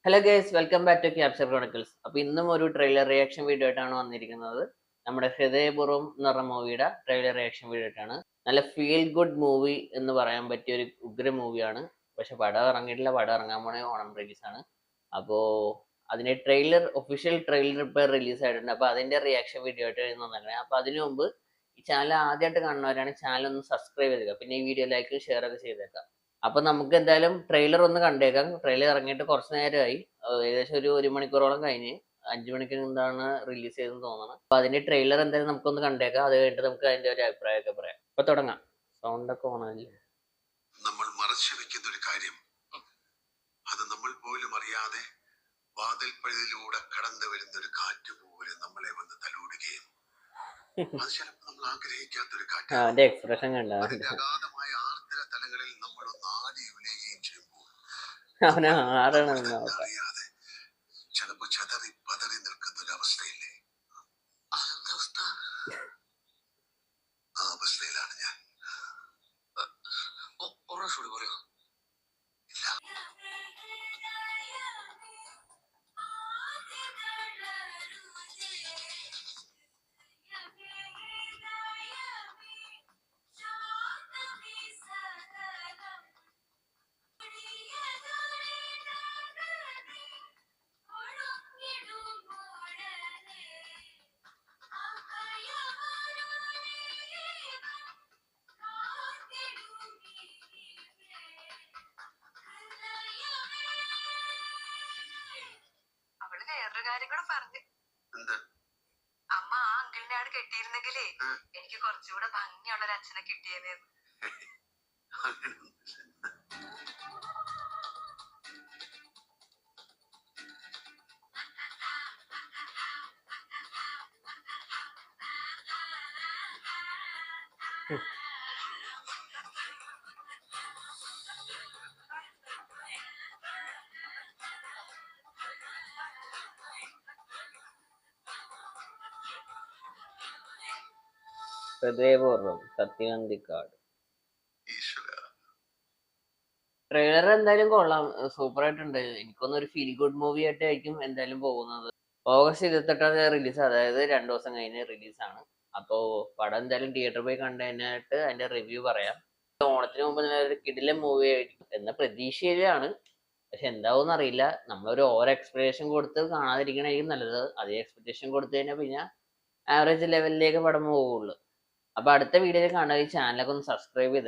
Hello guys, welcome back to Capture Chronicles. അപ്പോൾ ഇന്നും ഒരു ട്രെയിലർ റിയാക്ഷൻ വീഡിയോ ആയിട്ടാണ് വന്നിരിക്കുന്നത്. നമ്മുടെ ഹൃദയപൂർവ്വം എന്ന് പറഞ്ഞ മൂവിയുടെ ട്രെയിലർ റിയാക്ഷൻ വീഡിയോ ആയിട്ടാണ്. നല്ല ഫീൽ ഗുഡ് മൂവി എന്ന് പറയാൻ പറ്റിയ ഒരു ഉഗ്ര മൂവിയാണ്. പക്ഷെ പടം ഇറങ്ങിയിട്ടില്ല, പടം ഇറങ്ങാൻ പോണേ ഓണം റിലീസാണ്. അപ്പോൾ അതിന്റെ ഒഫീഷ്യൽ ട്രെയിലർ ഇപ്പോൾ റിലീസ് ആയിട്ടുണ്ട്. അപ്പോൾ അതിന്റെ റിയാക്ഷൻ വീഡിയോ ആയിട്ട് വന്നേക്കണേ. അപ്പോൾ അതിനു മുമ്പ് ഈ ചാനൽ ആദ്യമായിട്ട് കാണുന്നവരാണ് ചാനൽ ഒന്ന് സബ്സ്ക്രൈബ് ചെയ്തേക്കുക, പിന്നെ ഈ വീഡിയോ ലൈക്ക് ഷെയർ ഒക്കെ ചെയ്തേക്കാം. അപ്പൊ നമുക്ക് എന്തായാലും ട്രെയിലർ ഒന്ന് കണ്ടേക്കാം. ട്രെയിലർ ഇറങ്ങിയിട്ട് കുറച്ച് നേരമായി, ഏകദേശം ഒരു മണിക്കൂറോളം കഴിഞ്ഞ്. 5 മണിക്ക് എന്താണ് റിലീസ് ചെയ്തെന്ന് തോന്നണം. അപ്പൊ അതിന്റെ ട്രെയിലർ എന്തായാലും നമുക്കൊന്ന് കണ്ടേക്കാം. അത് കഴിഞ്ഞിട്ട് നമുക്ക് അതിന്റെ ഒരു അഭിപ്രായമൊക്കെ പറയാം. അപ്പൊ തുടങ്ങാം. സൗണ്ട് ഒക്കെ ഓണല്ലേ. നമ്മൾ മറച്ചു വെക്കുന്ന ഒരു കാര്യം, അത് നമ്മൾ പോലും അറിയാതെ വാതിൽപ്പഴുതിലൂടെ കടന്നു വരുന്ന ഒരു കാറ്റ് പോലെ നമ്മളെ വന്ന് തലോടുകയും അത് ചിലപ്പോൾ നമ്മൾ ആഗ്രഹിക്കാത്തൊരു കാറ്റ് എക്സ്പ്രഷൻ കണ്ട അഗാധമായ ആർദ്ര തലങ്ങളിൽ നമ്മളൊന്ന് ആടി ഉലയുകയും ചെയ്യുമ്പോൾ അറിയാതെ ചിലപ്പോ ചതറി പതറി നിൽക്കുന്ന ഒരു അവസ്ഥയില്ലേ, ആ അവസ്ഥയിലാണ് ഞാൻ. പറയോ വേറൊരു കാര്യം കൂടെ പറഞ്ഞു. അമ്മ ആ അങ്കിളിനെയാണ് കെട്ടിയിരുന്നെങ്കിലേ എനിക്ക് കുറച്ചുകൂടെ ഭംഗിയുള്ള ഒരു അച്ഛനെ കിട്ടിയേനെന്ന്. ഹൃദയപൂർവ്വം സത്യനന്ദിക്കാട്. ട്രെയിലർ എന്തായാലും കൊള്ളാം, സൂപ്പർ ആയിട്ടുണ്ട്. എനിക്കൊന്നും ഒരു ഫീൽ ഗുഡ് മൂവി ആയിട്ടായിരിക്കും എന്തായാലും പോകുന്നത്. ഓഗസ്റ്റ് 28 റിലീസ്, അതായത് 2 ദിവസം കഴിഞ്ഞ് റിലീസാണ്. അപ്പോൾ പടം എന്തായാലും തിയേറ്ററിൽ പോയി കണ്ടതിനായിട്ട് അതിന്റെ റിവ്യൂ പറയാം. ഓണത്തിന് മുമ്പ് ഒരു കിടിലൻ മൂവി ആയിരിക്കും എന്ന പ്രതീക്ഷയിലാണ്. പക്ഷെ എന്താവും അറിയില്ല. നമ്മളൊരു ഓവർ എക്സ്പെക്ടേഷൻ കൊടുത്ത് കാണാതിരിക്കണായിരിക്കും നല്ലത്. അതേ എക്സ്പെക്ടേഷൻ കൊടുത്തു കഴിഞ്ഞാൽ പിന്നെ ആവറേജ് ലെവലിലേക്ക് പടം പോവുള്ളൂ. അപ്പൊ അടുത്ത വീഡിയോയിൽ കാണുക. ഈ ചാനലൊക്കെ ഒന്ന് സബ്സ്ക്രൈബ് ചെയ്ത്